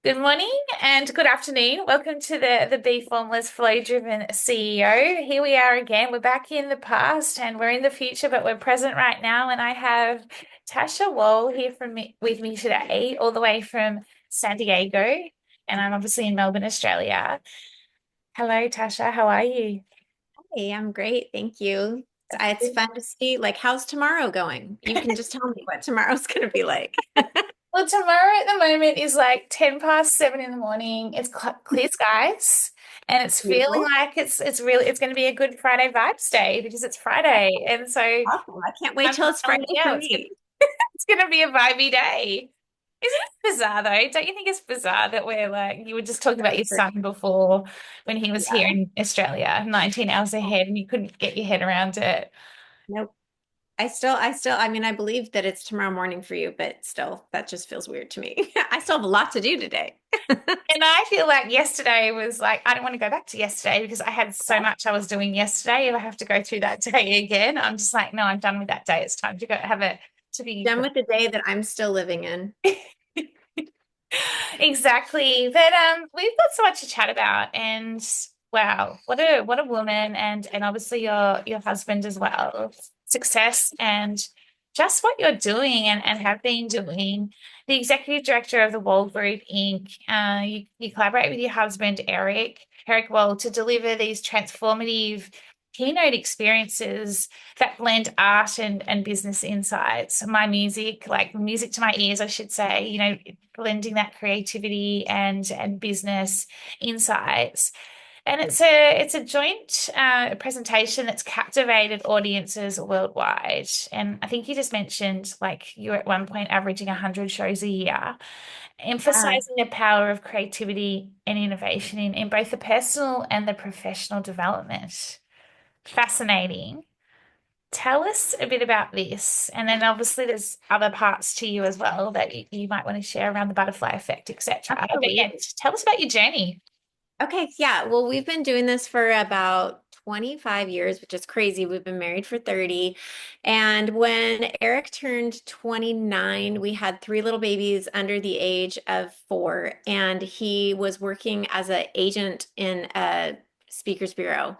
Good morning and good afternoon. Welcome to the Bee Formless Flow Driven CEO. Here we are again. We're back in the past and we're in the future, but we're present right now. And I have Tasha Wahl here with me today, all the way from San Diego. And I'm obviously in Melbourne, Australia. Hello, Tasha. How are you? Hey, I'm great. Thank you. It's fun to see, like, how's tomorrow going? You can just tell me what tomorrow's going to be like. Well, tomorrow at the moment is like 10 past 7 in the morning. It's clear skies and it's feeling Beautiful. like it's going to be a good Friday vibes day because it's Friday. And so Awesome. I can't wait I'm till it's telling Friday you, for yeah, me. it's gonna be a vibey day. Isn't it bizarre though? Don't you think it's bizarre that we're like you were just talking about your son before when he was here Yeah. in Australia, 19 hours ahead, and you couldn't get your head around it. Nope. I believe that it's tomorrow morning for you, but still, that just feels weird to me. I still have a lot to do today. And I feel like yesterday was like, I don't want to go back to yesterday because I had so much I was doing yesterday. If I have to go through that day again, I'm just like, no, I'm done with that day. It's time to go have it to be Done with the day that I'm still living in. exactly. But we've got so much to chat about and wow, what a woman and obviously your husband as well. Success and just what you're doing and have been doing. The executive director of the Wall Group Inc. You collaborate with your husband, Eric Wall, to deliver these transformative keynote experiences that blend art and business insights. My music, like music to my ears, I should say, blending that creativity and business insights. And it's a joint presentation that's captivated audiences worldwide. And I think you just mentioned like you're at one point averaging 100 shows a year, Yeah. emphasizing the power of creativity and innovation in both the personal and the professional development. Fascinating. Tell us a bit about this. And then obviously there's other parts to you as well that you might want to share around the butterfly effect, etc. But yeah, Absolutely. tell us about your journey. Okay, yeah. Well, we've been doing this for about 25 years, which is crazy. We've been married for 30. And when Eric turned 29, we had three little babies under the age of 4, and he was working as an agent in a speakers bureau.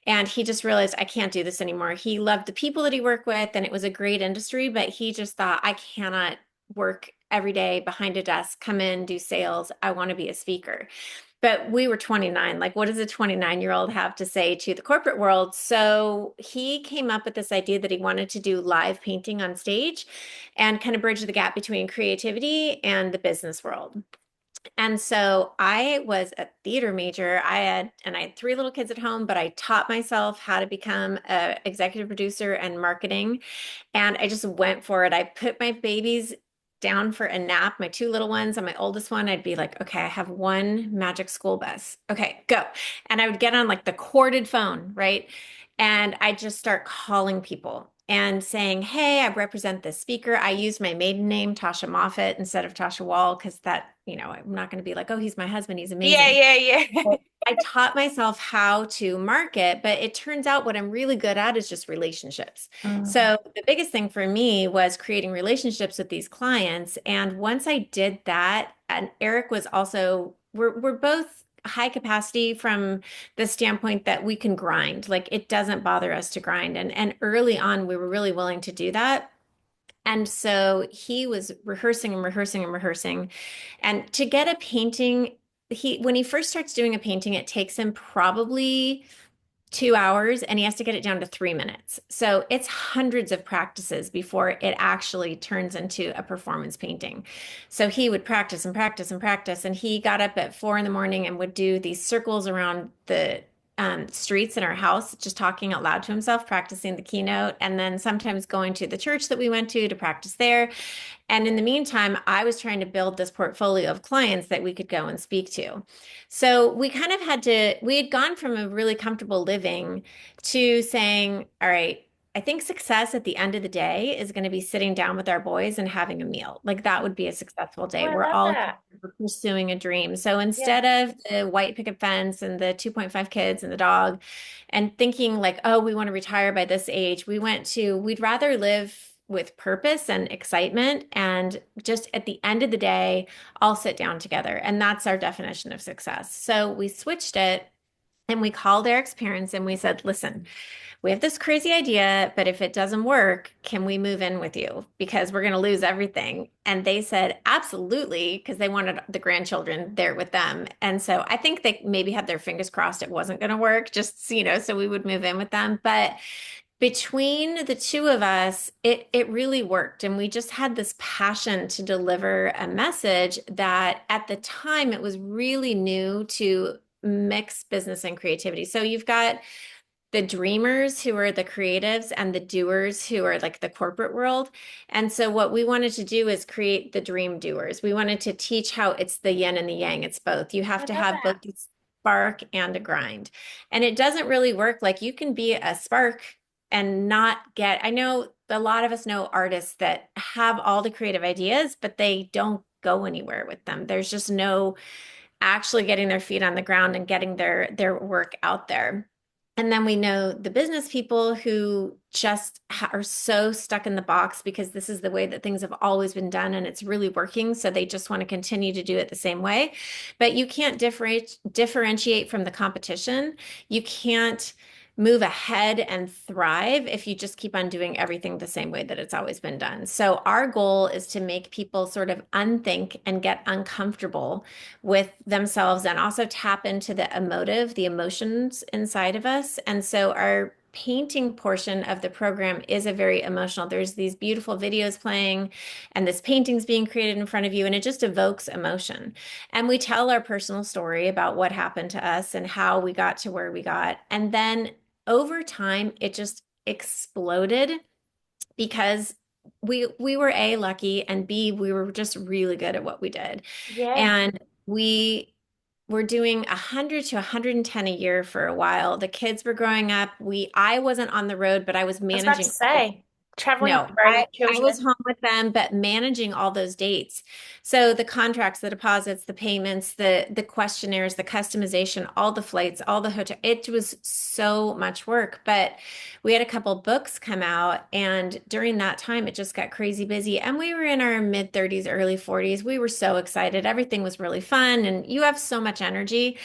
And he just realized I can't do this anymore. He loved the people that he worked with, and it was a great industry, but he just thought I cannot work every day behind a desk, come in, do sales. I want to be a speaker. But we were 29. Like, what does a 29-year-old have to say to the corporate world? So he came up with this idea that he wanted to do live painting on stage and kind of bridge the gap between creativity and the business world. And so I was a theater major. I had three little kids at home, but I taught myself how to become a executive producer and marketing. And I just went for it. I put my babies down for a nap, my two little ones and my oldest one. I'd be like, okay, I have one magic school bus. Okay, go. And I would get on like the corded phone, right? And I just start calling people and saying, hey, I represent this speaker. I used my maiden name, Tasha Moffat, instead of Tasha Wall, because I'm not going to be like, oh, he's my husband. He's Yeah, amazing. yeah, yeah. But I taught myself how to market, but it turns out what I'm really good at is just relationships. Mm. So the biggest thing for me was creating relationships with these clients. And once I did that, and Eric was also, we're both high capacity from the standpoint that we can grind. Like it doesn't bother us to grind. And early on, we were really willing to do that. And so he was rehearsing and rehearsing and rehearsing. And to get a painting, when he first starts doing a painting, it takes him probably 2 hours and he has to get it down to 3 minutes. So it's hundreds of practices before it actually turns into a performance painting. So he would practice and practice and practice. And he got up at 4 in the morning and would do these circles around the streets in our house, just talking out loud to himself, practicing the keynote, and then sometimes going to the church that we went to practice there. And in the meantime, I was trying to build this portfolio of clients that we could go and speak to. So we kind of we had gone from a really comfortable living to saying, all right, I think success at the end of the day is going to be sitting down with our boys and having a meal. Like that would be a successful Oh, day. I We're love all that. pursuing a dream. So Yeah. instead of the white picket fence and the 2.5 kids and the dog and thinking like, oh, we want to retire by this age, we'd rather live with purpose and excitement. And just at the end of the day, all sit down together. And that's our definition of success. So we switched it and we called Eric's parents and we said, listen, we have this crazy idea, but if it doesn't work, can we move in with you? Because we're going to lose everything. And they said, absolutely, because they wanted the grandchildren there with them. And so I think they maybe had their fingers crossed it wasn't going to work, just, so we would move in with them. But between the two of us, it really worked. And we just had this passion to deliver a message that at the time it was really new to mix business and creativity. So you've got the dreamers who are the creatives and the doers who are like the corporate world. And so what we wanted to do is create the dream doers. We wanted to teach how it's the yin and the yang. It's both. You have I to love have both that. a spark and a grind. And it doesn't really work. Like you can be a spark and not get, I know a lot of us know artists that have all the creative ideas, but they don't go anywhere with them. There's just no actually getting their feet on the ground and getting their work out there. And then we know the business people who just are so stuck in the box because this is the way that things have always been done and it's really working. So they just want to continue to do it the same way. But you can't differentiate from the competition. You can't move ahead and thrive if you just keep on doing everything the same way that it's always been done. So our goal is to make people sort of unthink and get uncomfortable with themselves and also tap into the emotions inside of us. And so our painting portion of the program is a very emotional. There's these beautiful videos playing and this painting's being created in front of you and it just evokes emotion. And we tell our personal story about what happened to us and how we got to where we got. And then over time, it just exploded because we were A, lucky, and B, we were just really good at what we did. Yeah. And we were doing 100 to 110 a year for a while. The kids were growing up. I wasn't on the road, but I was I was about to managing all. say, traveling on No, the road with I was children. home with them, but managing all those dates. So the contracts, the deposits, the payments, the questionnaires, the customization, all the flights, all the hotel. It was so much work. But we had a couple books come out, and during that time, it just got crazy busy. And we were in our mid 30s, early 40s. We were so excited. Everything was really fun, and you have so much energy.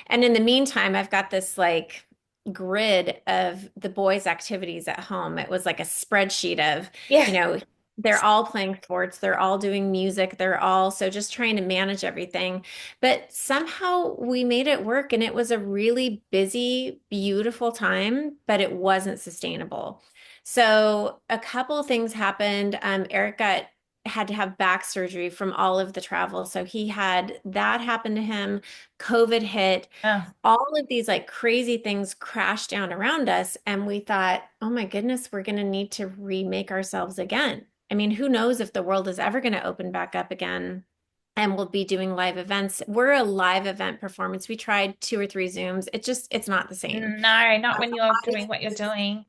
And in the meantime, I've got this like grid of the boys' activities at home. It was like a spreadsheet of, Yeah. you know, they're all playing sports, they're all doing music, they're all so just trying to manage everything. But somehow we made it work and it was a really busy, beautiful time, but it wasn't sustainable. So a couple of things happened. Eric had to have back surgery from all of the travel. So he had that happen to him. COVID hit, Oh. all of these like crazy things crashed down around us. And we thought, oh my goodness, we're going to need to remake ourselves again. I mean, who knows if the world is ever going to open back up again and we'll be doing live events. We're a live event performance. We tried 2 or 3 Zooms. It's not the same. No, not when you're doing what you're Audiences doing.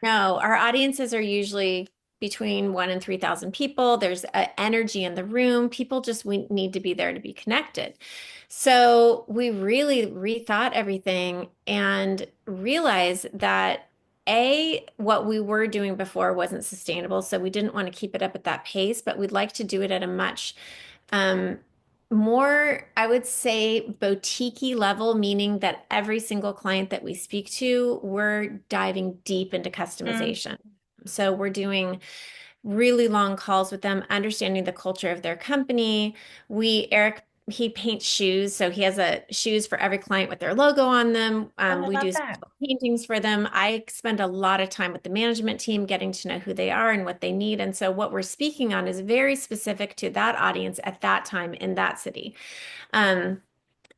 no, our audiences are usually between 1 and 3,000 people. There's energy in the room. People just we need to be there to be connected. So we really rethought everything and realized that what we were doing before wasn't sustainable. So we didn't want to keep it up at that pace, but we'd like to do it at a much um, more, I would say, boutique level, meaning that every single client that we speak to, we're diving deep into Mm. customization. So we're doing really long calls with them, understanding the culture of their company. Eric, he paints shoes, so he has a shoes for every client with their logo on them. Oh, I We love do that. paintings for them. I spend a lot of time with the management team, getting to know who they are and what they need. And so what we're speaking on is very specific to that audience at that time in that city. Um,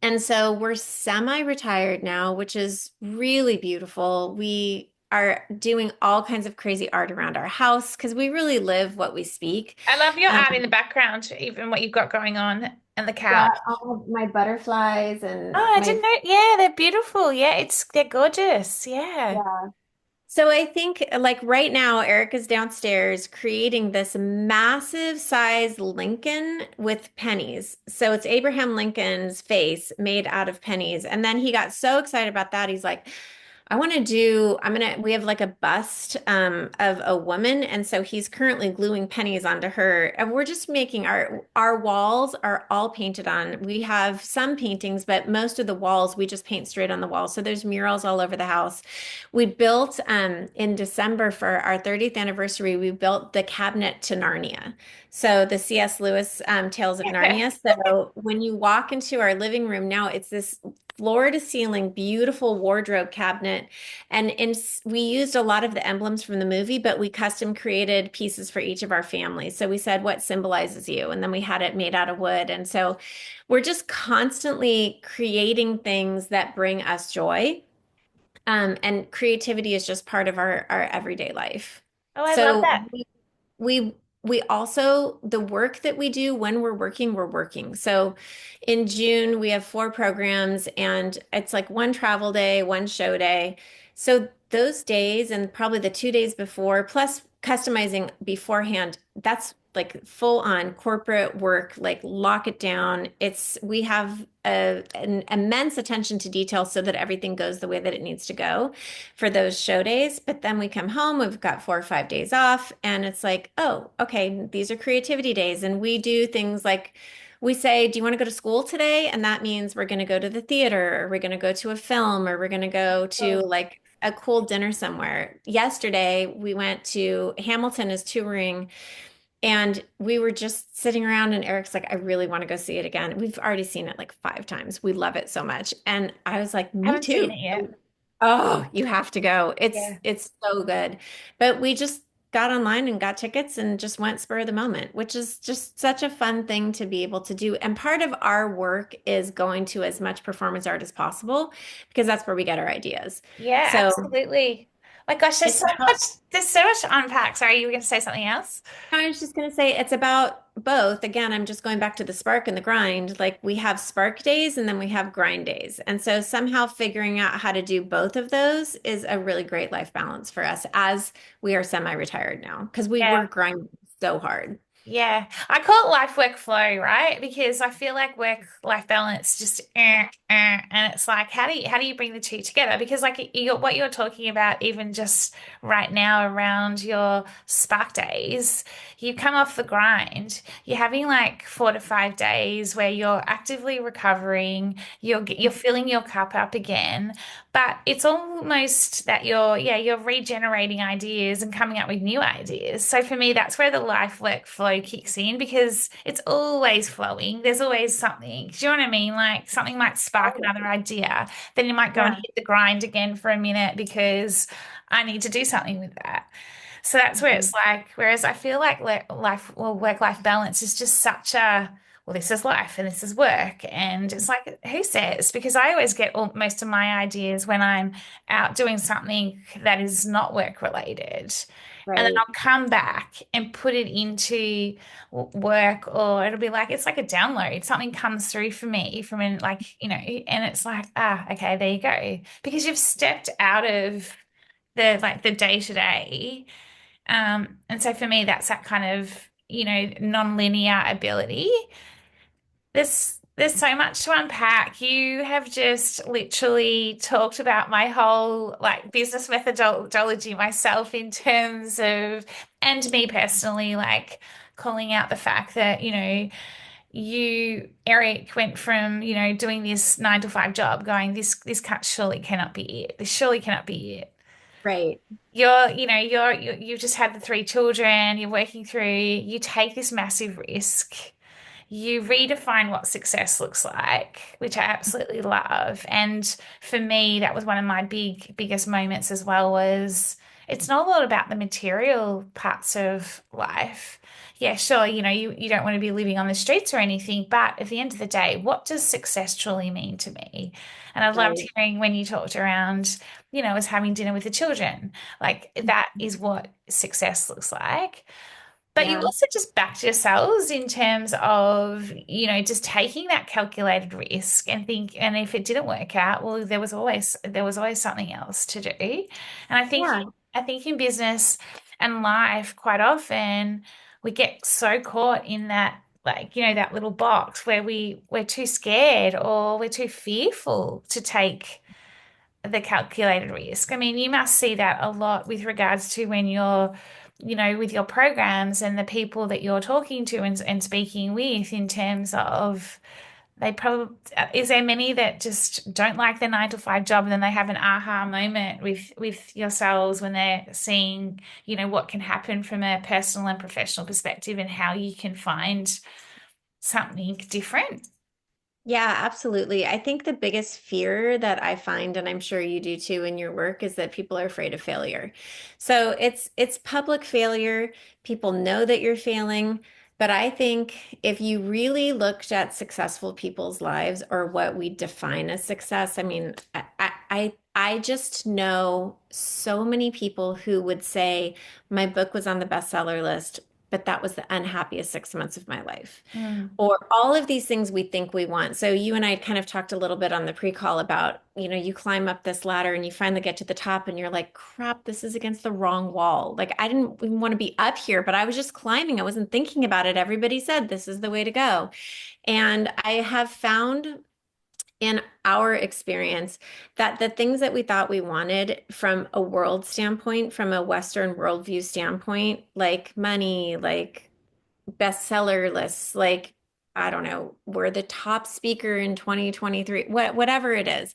and so we're semi-retired now, which is really beautiful. We are doing all kinds of crazy art around our house because we really live what we speak. I love your Um, art in the background, even what you've got going on and the yeah, couch. all of my butterflies Oh, and I my didn't know. Yeah, they're beautiful. Yeah, they're gorgeous. Yeah. yeah. So I think like right now, Eric is downstairs creating this massive size Lincoln with pennies. So it's Abraham Lincoln's face made out of pennies. And then he got so excited about that. He's like, we have like a bust of a woman. And so he's currently gluing pennies onto her. And we're just making our walls are all painted on. We have some paintings, but most of the walls we just paint straight on the walls. So there's murals all over the house. We built in December for our 30th anniversary, we built the cabinet to Narnia. So the C.S. Lewis Tales of Narnia. So when you walk into our living room now, it's this floor to ceiling, beautiful wardrobe cabinet. We used a lot of the emblems from the movie, but we custom created pieces for each of our families. So we said, what symbolizes you? And then we had it made out of wood. And so we're just constantly creating things that bring us joy. And creativity is just part of our everyday life. Oh, I love So that. we we also the work that we do when we're working. So in June we have 4 programs and it's like one travel day, one show day. So those days and probably the 2 days before, plus customizing beforehand, that's like full on corporate work, like lock it down. We have an immense attention to detail so that everything goes the way that it needs to go for those show days. But then we come home, we've got 4 or 5 days off, and it's like, oh, okay, these are creativity days. And we do things like we say, do you want to go to school today? And that means we're going to go to the theater, or we're going to go to a film, or we're going to go to like a cool dinner somewhere. Yesterday, we went to Hamilton is touring and we were just sitting around, and Eric's like, I really want to go see it again. We've already seen it like 5 times. We love it so much. And I was like, I me haven't seen too. it yet. Oh, you have to go. Yeah. It's so good. But we just got online and got tickets and just went spur of the moment, which is just such a fun thing to be able to do. And part of our work is going to as much performance art as possible because that's where we get our ideas. Yeah, So absolutely. My gosh, it's about there's so much to unpack. Sorry, you were going to say something else? I was just going to say it's about both. Again, I'm just going back to the spark and the grind. Like we have spark days and then we have grind days. And so somehow figuring out how to do both of those is a really great life balance for us as we are semi-retired now because we Yeah. were grinding so hard. Yeah, I call it life work flow, right? Because I feel like work life balance just and it's like how do you bring the two together? Because like what you're talking about, even just right now around your spark days, you come off the grind. You're having like 4 to 5 days where you're actively recovering. You're filling your cup up again, but it's almost that you're regenerating ideas and coming up with new ideas. So for me, that's where the life work flow kicks in because it's always flowing. There's always something. Do you know what I mean? Like something might spark another idea. Then you might go and Yeah. hit the grind again for a minute because I need to do something with that. So that's where Mhm. it's like, whereas I feel like work-life balance is just such a, well, this is life and this is work. And it's like, who says? Because I always get most of my ideas when I'm out doing something that is not work related. And then Right. I'll come back and put it into work, or it'll be like, it's like a download. Something comes through for me from in like, and it's like, okay, there you go. Because you've stepped out of the day to day. And so for me, that's that kind of, non-linear ability. There's so much to unpack. You have just literally talked about my whole like business methodology myself in terms of, and me personally, like calling out the fact that, Eric, went from, doing this 9 to 5 job, going, this can't surely cannot be it. This surely cannot be it. Right. You've just had the 3 children, you're working through, you take this massive risk, you redefine what success looks like, which I absolutely love. And for me, that was one of my biggest moments as well, was it's not a lot about the material parts of life. Yeah, sure, you don't want to be living on the streets or anything, but at the end of the day, what does success truly mean to me? And I loved Right. hearing when you talked around, was having dinner with the children. Like that is what success looks like. But you Yeah. also just backed yourselves in terms of, just taking that calculated risk and and if it didn't work out, well, there was always something else to do. And Yeah. I think in business and life, quite often we get so caught in that, like, that little box where we're too scared or we're too fearful to take the calculated risk. I mean, you must see that a lot with regards to when you're, with your programs and the people that you're talking to and speaking with in terms of they probably, is there many that just don't like the 9 to 5 job and then they have an aha moment with yourselves when they're seeing, what can happen from a personal and professional perspective and how you can find something different? Yeah, absolutely. I think the biggest fear that I find, and I'm sure you do too in your work, is that people are afraid of failure. So it's public failure. People know that you're failing, but I think if you really looked at successful people's lives or what we define as success, I mean, I just know so many people who would say my book was on the bestseller list, but that was the unhappiest 6 months of my life Mm. or all of these things we think we want. So you and I kind of talked a little bit on the pre-call about, you climb up this ladder and you finally get to the top and you're like, crap, this is against the wrong wall. Like I didn't even want to be up here, but I was just climbing. I wasn't thinking about it. Everybody said this is the way to go. And I have found in our experience that the things that we thought we wanted from a world standpoint, from a Western worldview standpoint, like money, like bestseller lists, like I don't know, we're the top speaker in 2023, whatever it is.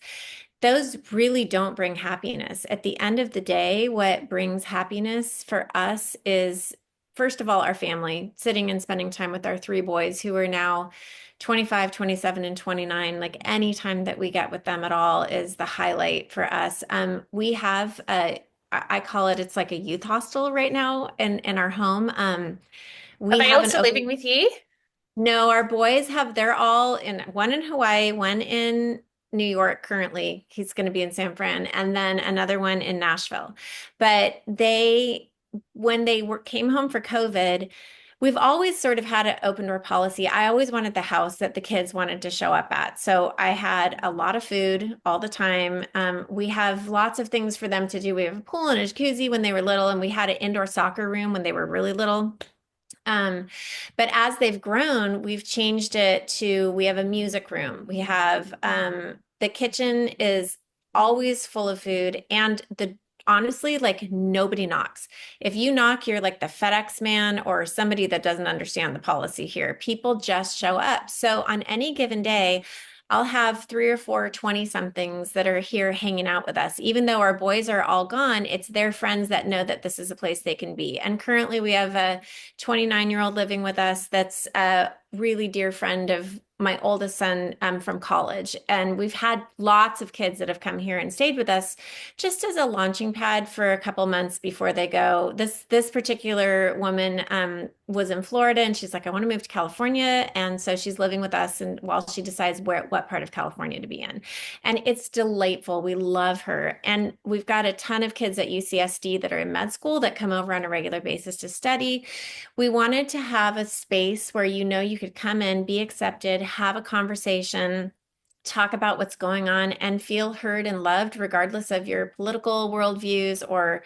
Those really don't bring happiness. At the end of the day, what brings happiness for us is, first of all, our family, sitting and spending time with our three boys who are now 25, 27, and 29. Like any time that we get with them at all is the highlight for us. We have I call it, it's like a youth hostel right now in our home. Are We they have an also open. living with you? No, our boys have, they're all in one in Hawaii, one in New York currently. He's going to be in San Fran, and then another one in Nashville. But when they came home for COVID, we've always sort of had an open door policy. I always wanted the house that the kids wanted to show up at. So I had a lot of food all the time. We have lots of things for them to do. We have a pool and a jacuzzi when they were little, and we had an indoor soccer room when they were really little. Um, but as they've grown, we've changed it to we have a music room. We have the kitchen is always full of food, and the honestly, like nobody knocks. If you knock, you're like the FedEx man or somebody that doesn't understand the policy here. People just show up. So on any given day, I'll have 3 or 4 20 somethings that are here hanging out with us. Even though our boys are all gone, it's their friends that know that this is a place they can be. And currently we have a 29-year-old living with us that's a really dear friend of my oldest son from college. And we've had lots of kids that have come here and stayed with us just as a launching pad for a couple months before they go. This particular woman was in Florida and she's like, I want to move to California. And so she's living with us and while she decides what part of California to be in. And it's delightful. We love her. And we've got a ton of kids at UCSD that are in med school that come over on a regular basis to study. We wanted to have a space where you could come in, be accepted, have a conversation, talk about what's going on, and feel heard and loved, regardless of your political worldviews or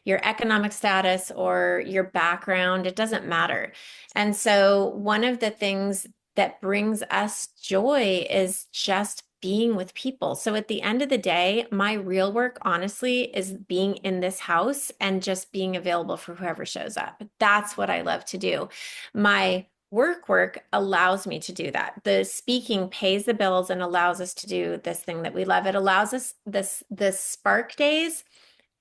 your economic status or your background. It doesn't matter. And so, one of the things that brings us joy is just being with people. So at the end of the day, my real work, honestly, is being in this house and just being available for whoever shows up. That's what I love to do. My work allows me to do that. The speaking pays the bills and allows us to do this thing that we love. It allows us this spark days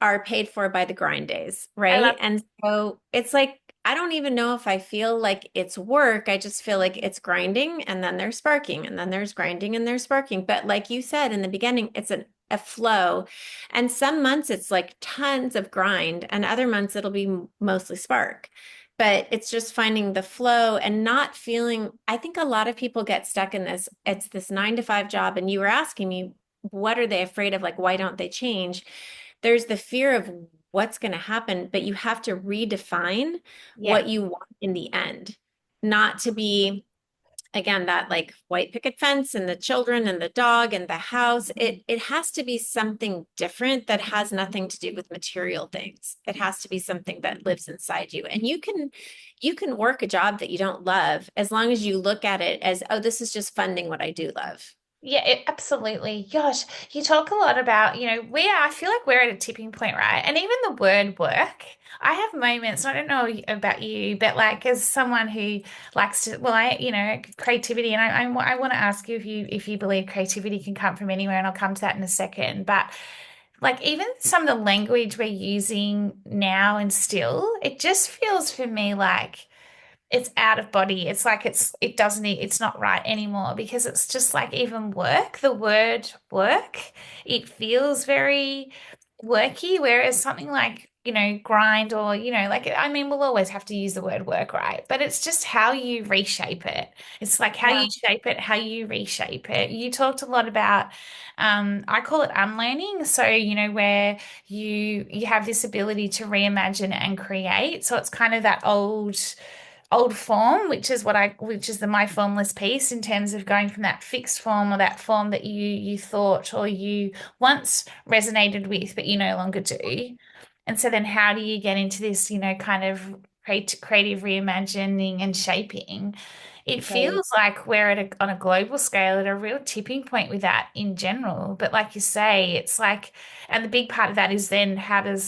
are paid for by the grind days, I love right? And so it's like, I don't even know if I feel like it's work. I just feel like it's grinding and then there's sparking and then there's grinding and there's sparking. But like you said in the beginning, it's a flow. And some months it's like tons of grind and other months it'll be mostly spark. But it's just finding the flow and not feeling, I think a lot of people get stuck in this, it's this 9 to 5 job. And you were asking me, what are they afraid of? Like, why don't they change? There's the fear of what's going to happen, but you have to redefine yeah. what you want in the end, not to be, again, that like white picket fence and the children and the dog and the house. It has to be something different that has nothing to do with material things. It has to be something that lives inside you. And you can work a job that you don't love as long as you look at it as, oh, this is just funding what I do love. Yeah, absolutely. Gosh, you talk a lot about, I feel like we're at a tipping point, right? And even the word work, I have moments, I don't know about you, but like as someone who likes to, well, creativity, and I want to ask you if you believe creativity can come from anywhere, and I'll come to that in a second. But like even some of the language we're using now and still, it just feels for me like it's out of body. It's like it doesn't it's not right anymore because it's just like even work, the word work, it feels very worky, whereas something like, grind or, like I mean, we'll always have to use the word work, right? But it's just how you reshape it. It's like how you Yeah. shape it, how you reshape it. You talked a lot about I call it unlearning. So, where you have this ability to reimagine and create. So it's kind of that old form, which is the my formless piece in terms of going from that fixed form or that form that you thought or you once resonated with, but you no longer do. And so then how do you get into this, kind of creative reimagining and shaping? It Right. feels like we're on a global scale at a real tipping point with that in general. But like you say, it's like, and the big part of that is then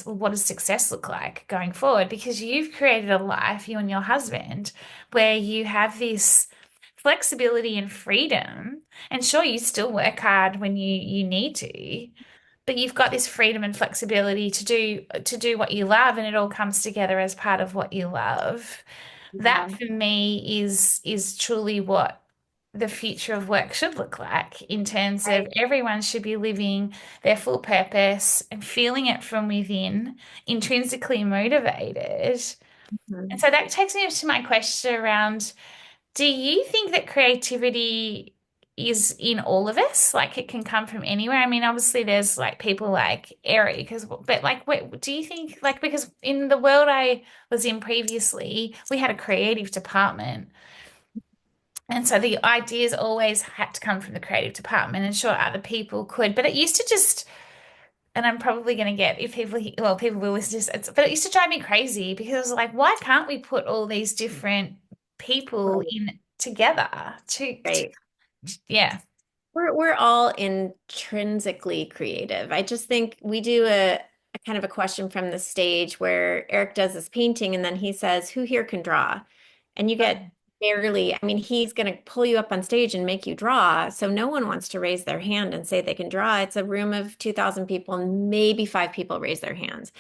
what does success look like going forward? Because you've created a life, you and your husband, where you have this flexibility and freedom. And sure, you still work hard when you need to, but you've got this freedom and flexibility to do what you love, and it all comes together as part of what you love. That Yeah. for me is truly what the future of work should look like in terms of Right. everyone should be living their full purpose and feeling it from within, intrinsically motivated. And Mhm. so that takes me to my question around, do you think that creativity is in all of us? Like it can come from anywhere? I mean, obviously there's like people like Eric, but like, do you think like, because in the world I was in previously, we had a creative department. And so the ideas always had to come from the creative department, and sure, other people could, but it used to just, and I'm probably going to get, if people, well, people will listen to this, but it used to drive me crazy because I was like, why can't we put all these different people Right. in together Right. yeah. We're all intrinsically creative. I just think we do a kind of a question from the stage where Eric does this painting and then he says, "Who here can draw?" And you get barely, I mean, he's going to pull you up on stage and make you draw. So no one wants to raise their hand and say they can draw. It's a room of 2,000 people and maybe five people raise their hands.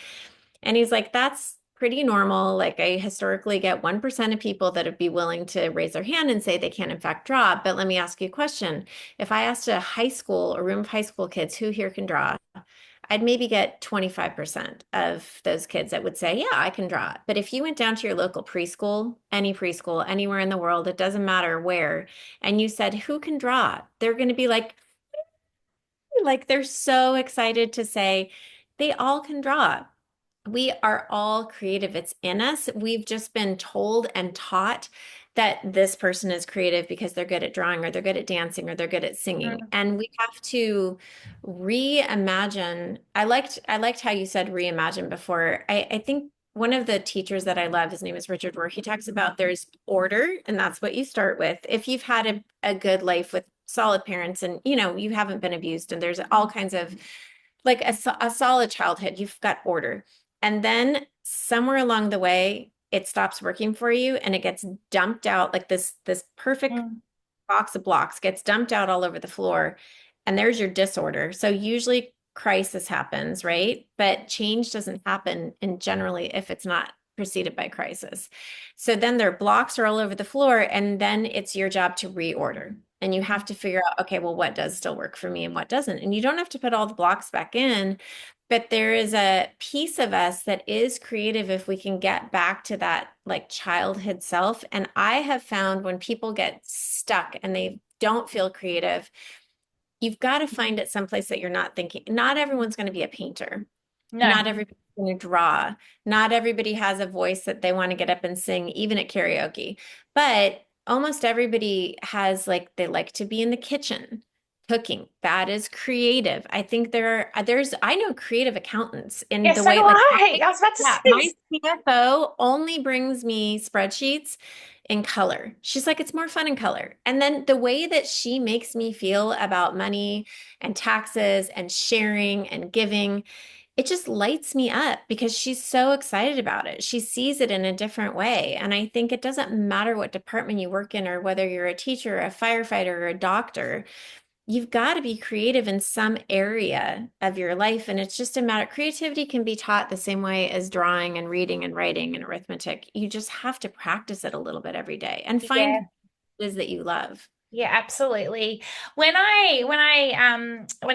And he's like, that's pretty normal. Like I historically get 1% of people that would be willing to raise their hand and say they can in fact draw. But let me ask you a question. If I asked a room of high school kids who here can draw, I'd maybe get 25% of those kids that would say, yeah, I can draw. But if you went down to your local preschool, anywhere in the world, it doesn't matter where, and you said, who can draw? They're going to be like they're so excited to say they all can draw. We are all creative. It's in us. We've just been told and taught that this person is creative because they're good at drawing or they're good at dancing or they're good at singing. Mm, And we have to reimagine. I liked how you said reimagine before. I think one of the teachers that I love, his name is Richard Rohr, he talks about there's order, and that's what you start with. If you've had a good life with solid parents and you haven't been abused and there's all kinds of like a solid childhood, you've got order. And then somewhere along the way, it stops working for you and it gets dumped out like this perfect mm, box of blocks gets dumped out all over the floor. And there's your disorder. So usually crisis happens, right? But change doesn't happen in generally if it's not preceded by crisis. So then their blocks are all over the floor, and then it's your job to reorder. And you have to figure out, okay, well, what does still work for me and what doesn't? And you don't have to put all the blocks back in, but there is a piece of us that is creative if we can get back to that like childhood self. And I have found when people get stuck and they don't feel creative, you've got to find it someplace that you're not thinking. Not everyone's going to be a painter. no. Not everybody's going to draw. Not everybody has a voice that they want to get up and sing, even at karaoke. But almost everybody has like they like to be in the kitchen. Cooking, that is creative. I think I know creative accountants in Yeah, the so do way like I. I was about to yeah, say. my CFO only brings me spreadsheets in color. She's like, it's more fun in color. And then the way that she makes me feel about money and taxes and sharing and giving, it just lights me up because she's so excited about it. She sees it in a different way. And I think it doesn't matter what department you work in or whether you're a teacher, a firefighter, or a doctor, you've got to be creative in some area of your life. And it's just a matter, creativity can be taught the same way as drawing and reading and writing and arithmetic. You just have to practice it a little bit every day and find what Yeah. it is that you love. Yeah, absolutely. When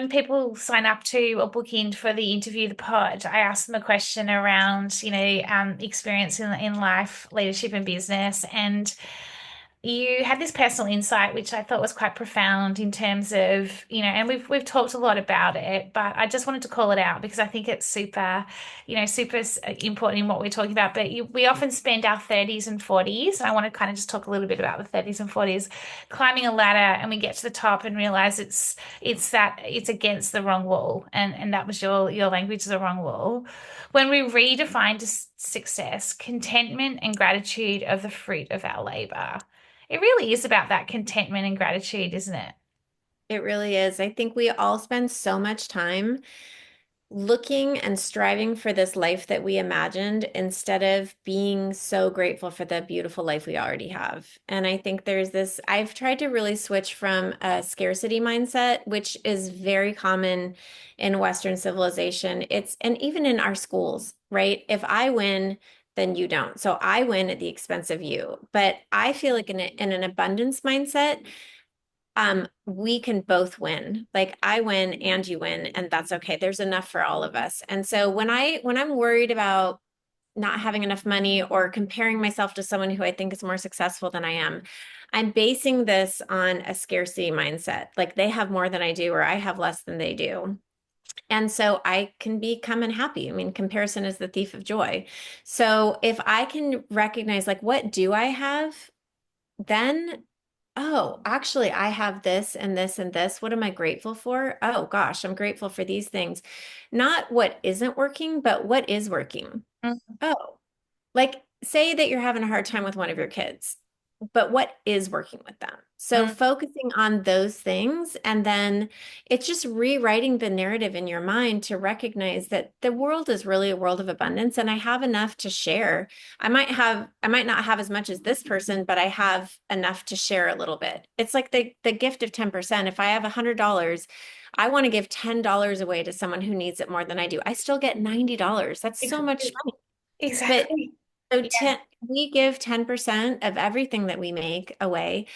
people sign up to or book in for the interview, the pod, I ask them a question around, experience in life, leadership and business. And you had this personal insight, which I thought was quite profound in terms of, and we've talked a lot about it, but I just wanted to call it out because I think it's super important in what we're talking about. But we often spend our 30s and 40s, and I want to kind of just talk a little bit about the 30s and 40s, climbing a ladder, and we get to the top and realize it's against the wrong wall, and that was your language, the wrong wall. When we redefine success, contentment and gratitude of the fruit of our labor. It really is about that contentment and gratitude, isn't it? It really is. I think we all spend so much time looking and striving for this life that we imagined instead of being so grateful for the beautiful life we already have. And I think I've tried to really switch from a scarcity mindset, which is very common in Western civilization. And even in our schools, right? If I win, then you don't. So I win at the expense of you. But I feel like in an abundance mindset, we can both win. Like I win and you win, and that's okay. There's enough for all of us. And so when I'm worried about not having enough money or comparing myself to someone who I think is more successful than I am, I'm basing this on a scarcity mindset. Like they have more than I do, or I have less than they do. And so I can become unhappy. I mean, comparison is the thief of joy. So if I can recognize, like, what do I have? Then, oh, actually, I have this and this and this. What am I grateful for? Oh, gosh, I'm grateful for these things. Not what isn't working, but what is working. Mm, Oh, like say that you're having a hard time with one of your kids, but what is working with them? So mm. focusing on those things, and then it's just rewriting the narrative in your mind to recognize that the world is really a world of abundance and I have enough to share. I might not have as much as this person, but I have enough to share a little bit. It's like the gift of 10%. If I have $100, I want to give $10 away to someone who needs it more than I do. I still get $90. That's so much Exactly. money. But Exactly. so Yeah. we give 10% of everything that we make away.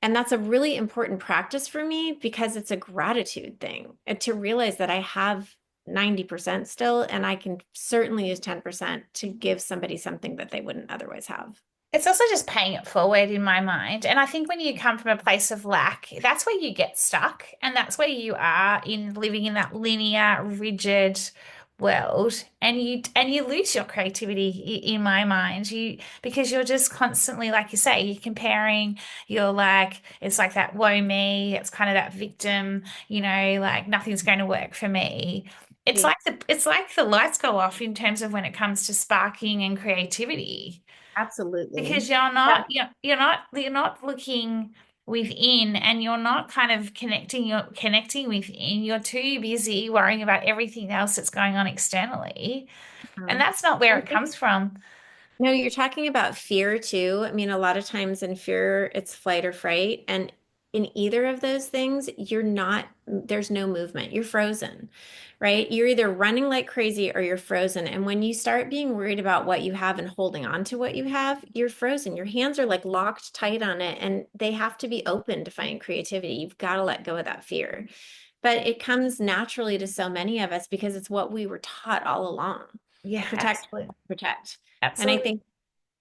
And that's a really important practice for me because it's a gratitude thing and to realize that I have 90% still, and I can certainly use 10% to give somebody something that they wouldn't otherwise have. It's also just paying it forward in my mind. And I think when you come from a place of lack, that's where you get stuck. And that's where you are in living in that linear, rigid world. And you lose your creativity in my mind. Because you're just constantly, like you say, you're comparing, you're like, it's like that woe me, it's kind of that victim, like nothing's going to work for me. It's like the lights go off in terms of when it comes to sparking and creativity Absolutely. because you're Yeah. not you're not looking within and you're not kind of connecting within. You're too busy worrying about everything else that's going on externally, and Mhm. that's not where it comes from. No, you're talking about fear too. I mean, a lot of times in fear, it's flight or fright. And in either of those things, there's no movement. You're frozen, right? You're either running like crazy or you're frozen. And when you start being worried about what you have and holding on to what you have, you're frozen. Your hands are like locked tight on it and they have to be open to find creativity. You've got to let go of that fear. But it comes naturally to so many of us because it's what we were taught all along. Yeah, Protect, absolutely. protect. And I Absolutely. think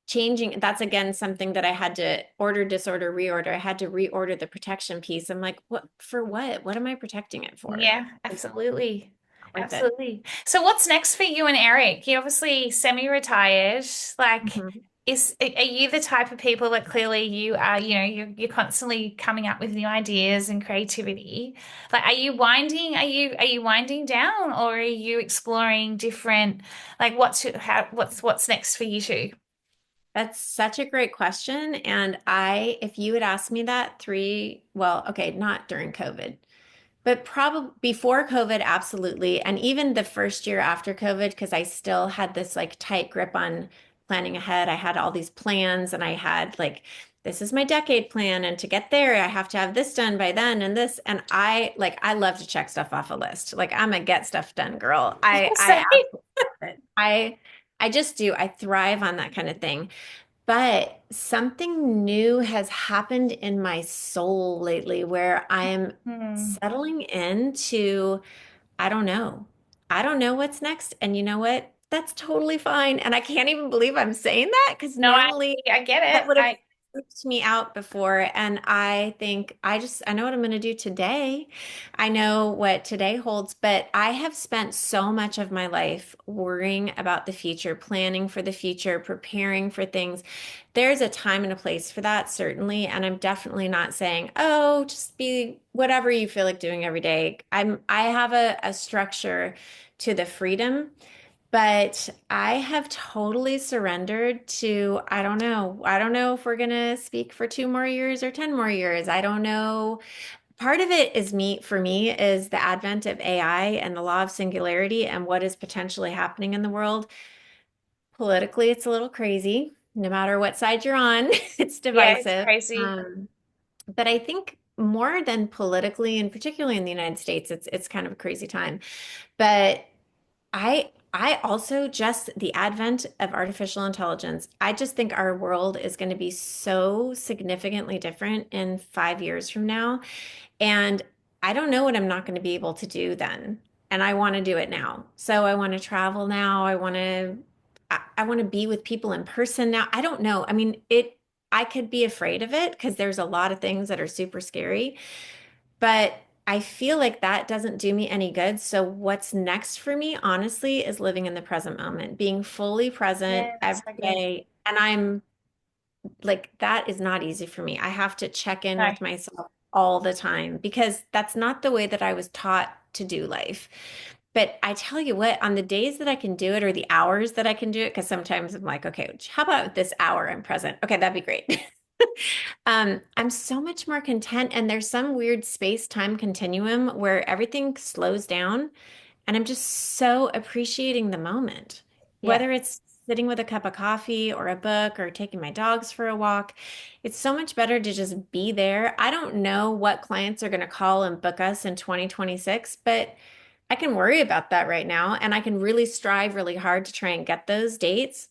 changing, that's again something that I had to order, disorder, reorder. I had to reorder the protection piece. I'm like, what for what? What am I protecting it for? Yeah, It's absolutely. not worth it. Absolutely. So what's next for you and Eric? You're obviously semi-retired. Like, Mhm. are you the type of people that clearly you are, you're constantly coming up with new ideas and creativity? Like, are you winding down, or are you exploring different, like what's next for you two? That's such a great question. And if you had asked me that well, okay, not during COVID, but probably before COVID, absolutely. And even the first year after COVID, because I still had this like tight grip on planning ahead. I had all these plans and I had like, this is my decade plan. And to get there, I have to have this done by then and this. And I love to check stuff off a list. Like I'm a get stuff done girl. I So, absolutely love it. I just do. I thrive on that kind of thing. But something new has happened in my soul lately where I'm hmm. settling into, I don't know. I don't know what's next. And you know what? That's totally fine. And I can't even believe I'm saying that because No, normally I get that it. would have freaked me out before. And I think I know what I'm going to do today. I know what today holds, but I have spent so much of my life worrying about the future, planning for the future, preparing for things. There's a time and a place for that, certainly. And I'm definitely not saying, oh, just be whatever you feel like doing every day. I have a structure to the freedom, but I have totally surrendered to, I don't know. I don't know if we're gonna speak for 2 more years or 10 more years. I don't know. Part of it is for me, is the advent of AI and the law of singularity and what is potentially happening in the world. Politically, it's a little crazy. No matter what side you're on, it's Yeah, it's divisive. crazy. But I think more than politically, and particularly in the United States, it's kind of a crazy time. But I also just the advent of artificial intelligence. I just think our world is going to be so significantly different in 5 years from now. And I don't know what I'm not going to be able to do then. And I want to do it now. So I want to travel now. I want to be with people in person now. I don't know. I mean, I could be afraid of it because there's a lot of things that are super scary, but I feel like that doesn't do me any good. So what's next for me, honestly, is living in the present moment, being fully present Yeah, that's every so good. day. And I'm like, that is not easy for me. I have to check in No. with myself all the time because that's not the way that I was taught to do life. But I tell you what, on the days that I can do it or the hours that I can do it, because sometimes I'm like, okay, how about this hour I'm present? Okay, that'd be great. I'm so much more content, and there's some weird space-time continuum where everything slows down, and I'm just so appreciating the moment. Yeah. Whether it's sitting with a cup of coffee or a book or taking my dogs for a walk, it's so much better to just be there. I don't know what clients are going to call and book us in 2026, but I can worry about that right now, and I can really strive really hard to try and get those dates.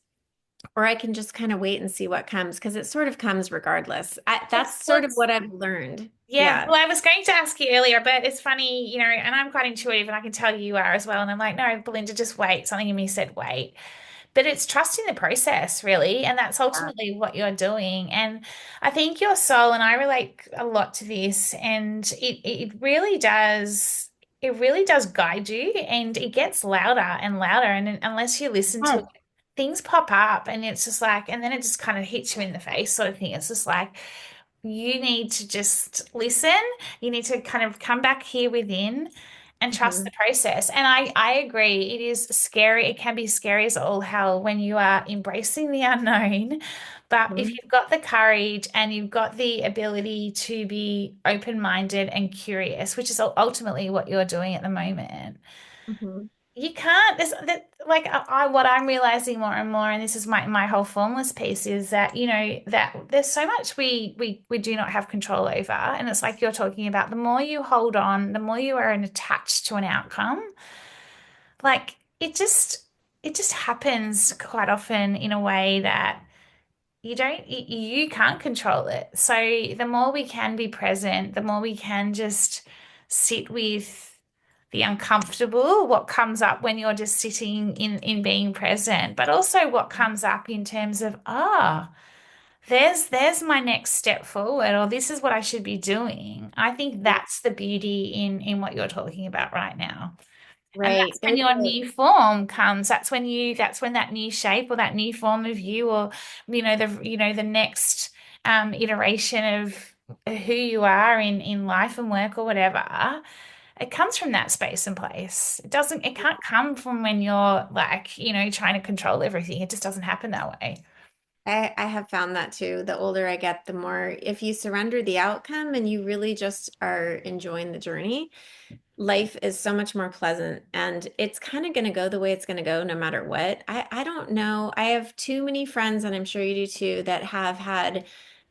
Or I can just kind of wait and see what comes because it sort of comes regardless. That's sort of It's what I've learned. Yeah, Yeah. well, I was going to ask you earlier, but it's funny, and I'm quite intuitive, and I can tell you are as well. And I'm like, no, Belinda, just wait. Something in me said wait. But it's trusting the process, really. And that's ultimately what you're doing. And I think your soul, and I relate a lot to this, and it really does guide you, and it gets louder and louder. And unless you listen to it, Yeah. things pop up, and it's just like, and then it just kind of hits you in the face, sort of thing. It's just like, you need to just listen. You need to kind of come back here within and trust Mhm. the process. And I agree. It is scary. It can be scary as all hell when you are embracing the unknown. But if Mhm. you've got the courage and you've got the ability to be open-minded and curious, which is ultimately what you're doing at the moment, Mhm. you can't. There's that, like what I'm realizing more and more, and this is my whole formless piece, is that that there's so much we do not have control over, and it's like you're talking about. The more you hold on, the more you are attached to an outcome. Like it just happens quite often in a way that you can't control it. So the more we can be present, the more we can just sit with the uncomfortable, what comes up when you're just sitting in being present, but also what comes up in terms of, there's my next step forward, or this is what I should be doing. I think that's the beauty in what you're talking about right now. And Right. that's when your new form comes. That's when that new shape or that new form of you, or the next iteration of who you are in life and work or whatever, it comes from that space and place. It can't come from when you're like, trying to control everything. It just doesn't happen that way. I have found that too. The older I get, the more if you surrender the outcome and you really just are enjoying the journey, life is so much more pleasant and it's kind of going to go the way it's going to go no matter what. I don't know. I have too many friends, and I'm sure you do too, that have had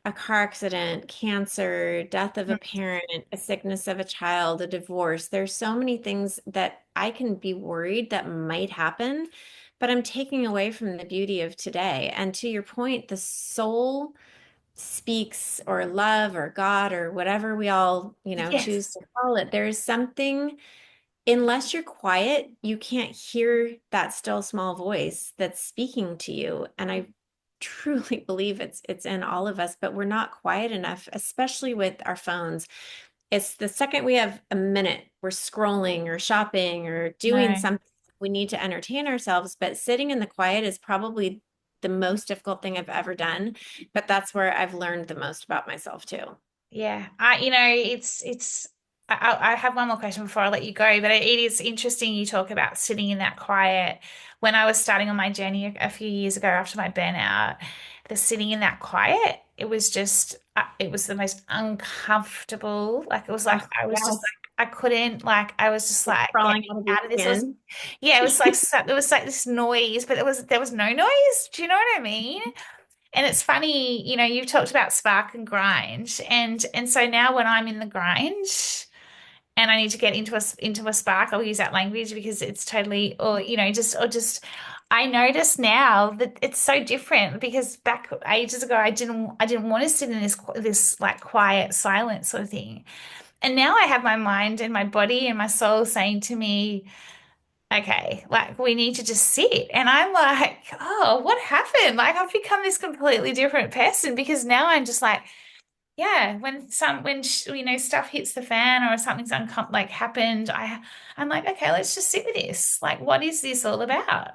a car accident, cancer, death of a parent, a sickness of a child, a divorce. There's so many things that I can be worried that might happen, but I'm taking away from the beauty of today. And to your point, the soul speaks, or love or God or whatever we all, choose Yes. to call it. There's something, unless you're quiet, you can't hear that still small voice that's speaking to you. And I truly believe it's in all of us, but we're not quiet enough, especially with our phones. It's the second we have a minute, we're scrolling or shopping or doing No. something. We need to entertain ourselves, but sitting in the quiet is probably the most difficult thing I've ever done. But that's where I've learned the most about myself too. Yeah, it's. I have one more question before I let you go, but it is interesting you talk about sitting in that quiet. When I was starting on my journey a few years ago after my burnout, the sitting in that quiet, it was just, it was the most uncomfortable. Like it was like Oh, I was just yes. like I couldn't like I was just It's like crawling getting out of your out of this. It was, skin. yeah, it was like it was like this noise, but there was no noise. Do you know what I mean? And it's funny, you've talked about spark and grind, and so now when I'm in the grind and I need to get into a spark, I'll use that language because it's totally, or just I notice now that it's so different because back ages ago I didn't want to sit in this like quiet silent sort of thing. And now I have my mind and my body and my soul saying to me, okay, like we need to just sit. And I'm like, oh, what happened? Like I've become this completely different person because now I'm just like, yeah, when stuff hits the fan or something's like happened, I'm like, okay, let's just sit with this. Like, what is this all about?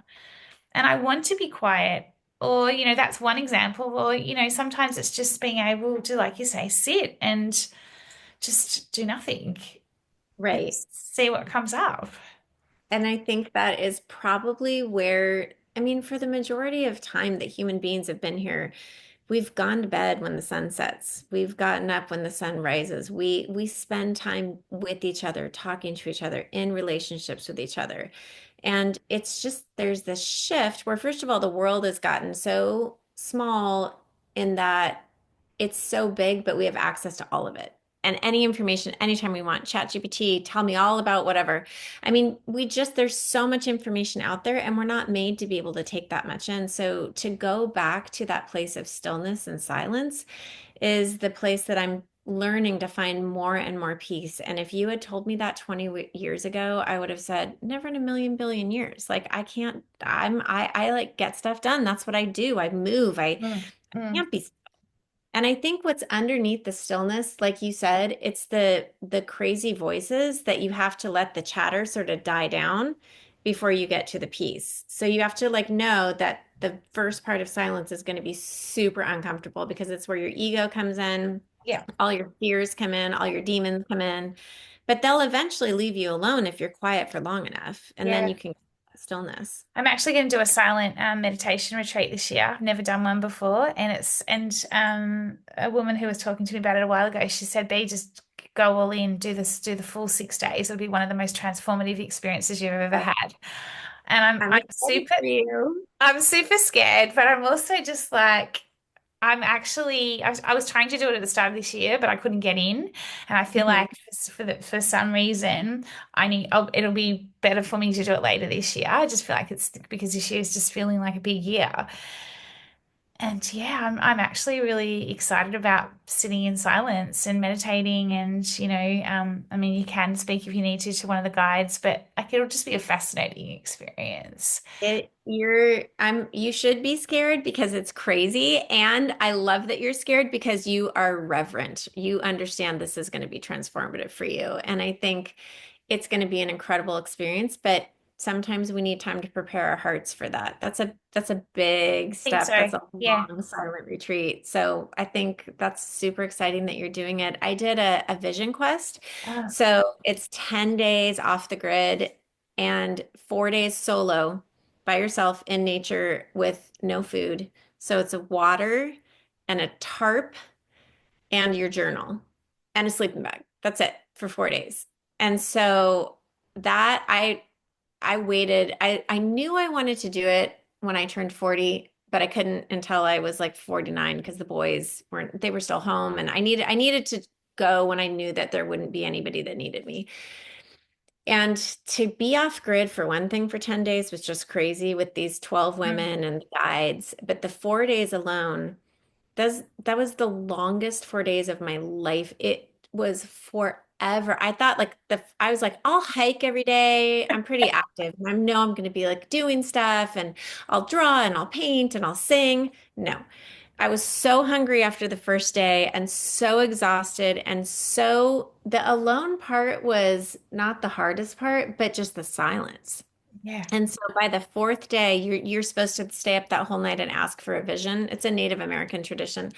And I want to be quiet. Or, that's one example. Or, sometimes it's just being able to, like you say, sit and just do nothing and Right. just see what comes up. And I think that is probably where, I mean, for the majority of time that human beings have been here, we've gone to bed when the sun sets. We've gotten up when the sun rises. We spend time with each other, talking to each other, in relationships with each other. And it's just there's this shift where first of all the world has gotten so small in that it's so big, but we have access to all of it. And any information anytime we want. ChatGPT, tell me all about whatever. I mean, there's so much information out there, and we're not made to be able to take that much in. So to go back to that place of stillness and silence is the place that I'm learning to find more and more peace. And if you had told me that 20 years ago, I would have said, never in a million billion years. Like I can't, I like get stuff done. That's what I do. I move. Mm, I mm. can't be. And I think what's underneath the stillness, like you said, it's the crazy voices that you have to let the chatter sort of die down before you get to the peace. So you have to like know that the first part of silence is going to be super uncomfortable because it's where your ego comes in, Yeah. all your fears come in, all your demons come in. But they'll eventually leave you alone if you're quiet for long enough, and then Yeah. you can get that stillness. I'm actually going to do a silent meditation retreat this year. I've never done one before, and a woman who was talking to me about it a while ago, she said, "B, just go all in, do the full 6 days. It'll be one of the most transformative experiences you've ever had." And I'm I'm I'm excited super for you. I'm super scared, but I'm also just like I was trying to do it at the start of this year, but I couldn't get in. And I feel Mhm. like for some reason, it'll be better for me to do it later this year. I just feel like it's because this year is just feeling like a big year. And yeah, I'm actually really excited about sitting in silence and meditating. And, I mean, you can speak if you need to one of the guides, but like it'll just be a fascinating experience. You should be scared because it's crazy. And I love that you're scared because you are reverent. You understand this is going to be transformative for you. And I think it's going to be an incredible experience, but sometimes we need time to prepare our hearts for that. That's a big I think step. so. That's a Yeah. long silent retreat. So I think that's super exciting that you're doing it. I did a vision quest. Oh, So it's 10 days off the grid and 4 days solo by yourself in nature with no food. So it's a water and a tarp and your journal and a sleeping bag. That's it for 4 days. And so that I waited. I knew I wanted to do it when I turned 40, but I couldn't until I was like 49 because the boys weren't, they were still home and I needed to go when I knew that there wouldn't be anybody that needed me. And to be off grid for one thing for 10 days was just crazy with these 12 mm, women and guides. But the 4 days alone, that was the longest 4 days of my life. It was forever. I thought like I was like, I'll hike every day. I'm pretty active. I know I'm going to be like doing stuff and I'll draw and I'll paint and I'll sing. No. I was so hungry after the first day and so exhausted and so the alone part was not the hardest part, but just the silence. yeah. And so by the fourth day, you're supposed to stay up that whole night and ask for a vision. It's a Native American tradition.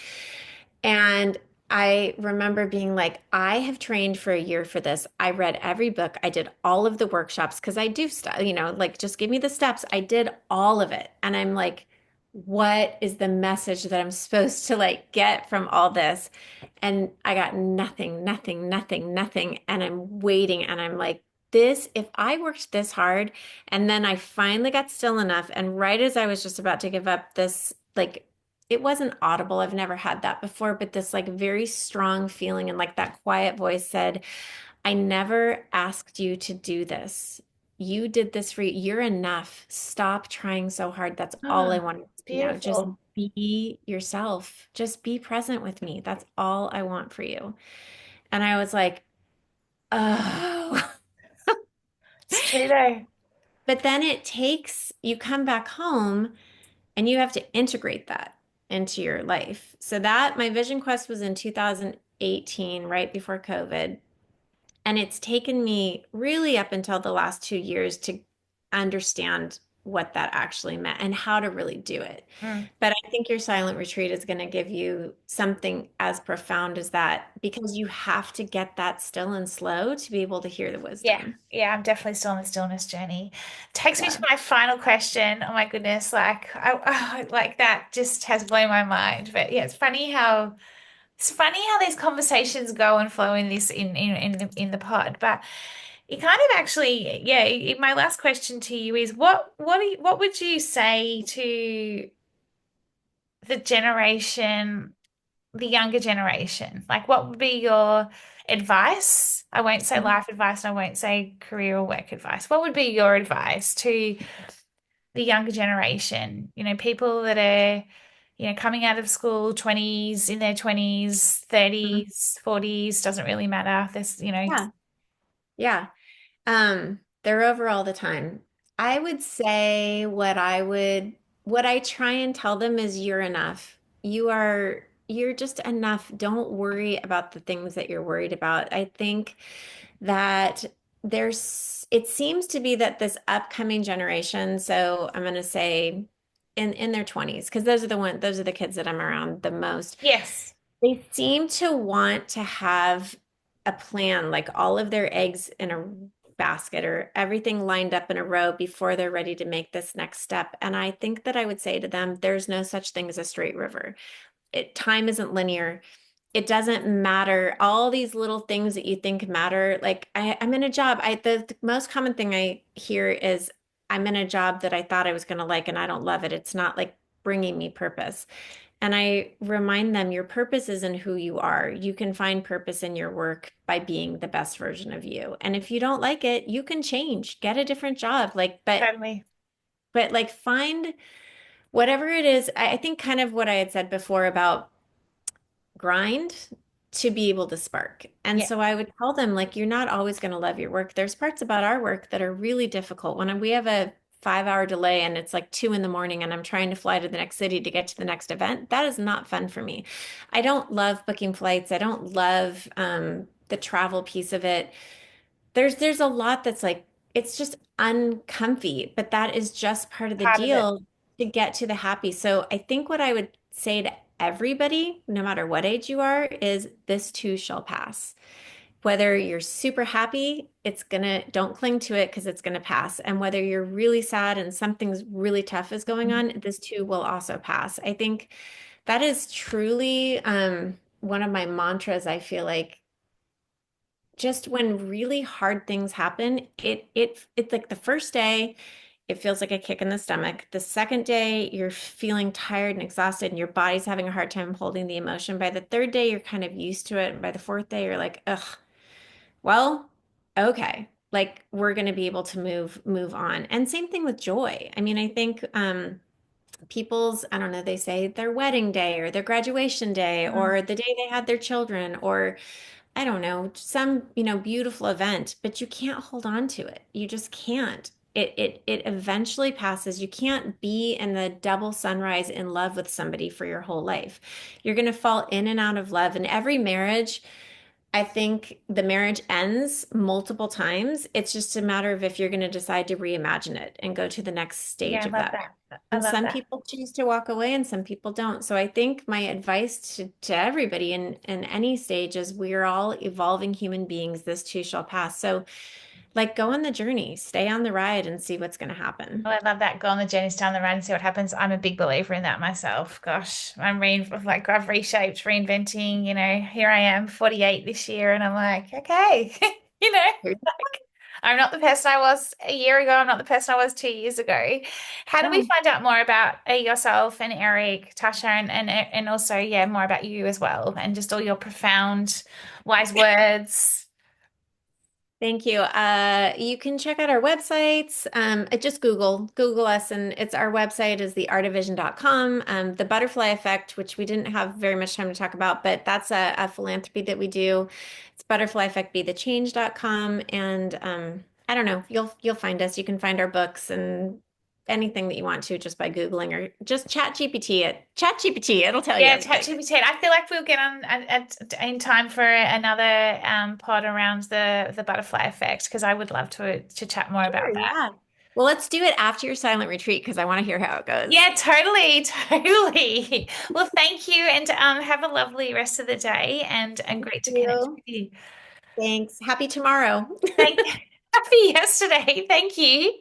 And I remember being like, I have trained for a year for this. I read every book. I did all of the workshops because I do stuff, like just give me the steps. I did all of it. And I'm like, what is the message that I'm supposed to like get from all this? And I got nothing, nothing, nothing, nothing. And I'm waiting and I'm like, if I worked this hard and then I finally got still enough, and right as I was just about to give up, this like it wasn't audible. I've never had that before, but this like very strong feeling and like that quiet voice said, I never asked you to do this. You did this for you. You're enough. Stop trying so hard. That's all I Oh, want to do now. Just beautiful. be yourself. Just be present with me. That's all I want for you. And I was like, oh. It's true though. But then you come back home and you have to integrate that into your life. So that my vision quest was in 2018, right before COVID. And it's taken me really up until the last 2 years to understand what that actually meant and how to really do it. Mm. But I think your silent retreat is going to give you something as profound as that because you have to get that still and slow to be able to hear the Yeah, wisdom. yeah, I'm definitely still on the stillness journey. Takes me to Yeah. my final question. Oh my goodness, like like that just has blown my mind. But yeah, it's funny how these conversations go and flow in this in the pod. But it kind of actually, yeah. My last question to you is, what would you say to the generation? The younger generation? Like, what would be your advice? I won't say Mhm. life advice, and I won't say career or work advice. What would be your advice to the younger generation? People that are, coming out of school, 20s, in their 20s, Mhm. 30s, 40s, doesn't really matter. Yeah. Yeah. They're over all the time. I would say what I try and tell them is you're enough. You're just enough. Don't worry about the things that you're worried about. I think that it seems to be that this upcoming generation, so I'm going to say in their 20s, because those are the kids that I'm around the most. Yes. They seem to want to have a plan, like all of their eggs in a basket or everything lined up in a row before they're ready to make this next step. And I think that I would say to them, there's no such thing as a straight river. Time isn't linear. It doesn't matter. All these little things that you think matter. Like I'm in a job. The most common thing I hear is I'm in a job that I thought I was going to like and I don't love it. It's not like bringing me purpose. And I remind them your purpose isn't who you are. You can find purpose in your work by being the best version of you. And if you don't like it, you can change, get a different job. Like, Totally. but like find whatever it is. I think kind of what I had said before about grind to be able to spark. And Yeah. so I would tell them, like, you're not always going to love your work. There's parts about our work that are really difficult. When we have a 5 hour delay and it's like 2 in the morning and I'm trying to fly to the next city to get to the next event, that is not fun for me. I don't love booking flights. I don't love the travel piece of it. there's a lot that's like it's just uncomfy, but that is just part of the Part of it. deal to get to the happy. So I think what I would say to everybody, no matter what age you are, is this too shall pass. Whether you're super happy, don't cling to it because it's gonna pass. And whether you're really sad and something's really tough is going on, this too will also pass. I think that is truly one of my mantras. I feel like just when really hard things happen, it's like the first day, it feels like a kick in the stomach. The second day, you're feeling tired and exhausted, and your body's having a hard time holding the emotion. By the third day, you're kind of used to it. And by the fourth day, you're like, ugh, well, okay. Like we're going to be able to move on. And same thing with joy. I mean, I think people's, I don't know, they say their wedding day or their graduation day Mm. or the day they had their children or I don't know, some, beautiful event, but you can't hold on to it. You just can't. It eventually passes. You can't be in the double sunrise in love with somebody for your whole life. You're going to fall in and out of love. And every marriage, I think the marriage ends multiple times. It's just a matter of if you're going to decide to reimagine it and go to the next Yeah, stage I of love that. that. I And love some that. people choose to walk away and some people don't. So I think my advice to everybody in any stage is we're all evolving human beings. This too shall pass. So like go on the journey, stay on the ride and see what's going to happen. Oh, I love that. Go on the journeys down the road and see what happens. I'm a big believer in that myself. Gosh, I've reshaped, reinventing, here I am, 48 this year, and I'm like, okay, you know, like I'm not the person I was a year ago. I'm not the person I was 2 years ago. How do we Yeah. find out more about yourself and Eric, Tasha, and also, yeah, more about you as well, and just all your profound, wise words? Thank you. You can check out our websites. Just Google us, and it's our website is theartofvision.com. The butterfly effect, which we didn't have very much time to talk about, but that's a philanthropy that we do. It's butterflyeffectbethe.change.com, and I don't know, you'll find us. You can find our books and anything that you want to just by Googling or just chat GPT. It'll tell you Yeah, everything. ChatGPT. I feel like we'll get on in time for another pod around the butterfly effect because I would love to chat more Sure, about that. yeah. Well, let's do it after your silent retreat because I want to hear how it goes. Yeah, totally, totally. Well, thank you, and have a lovely rest of the day, and Thank great to connect you. with you. Thanks. Happy tomorrow. Thank Happy yesterday. Thank you.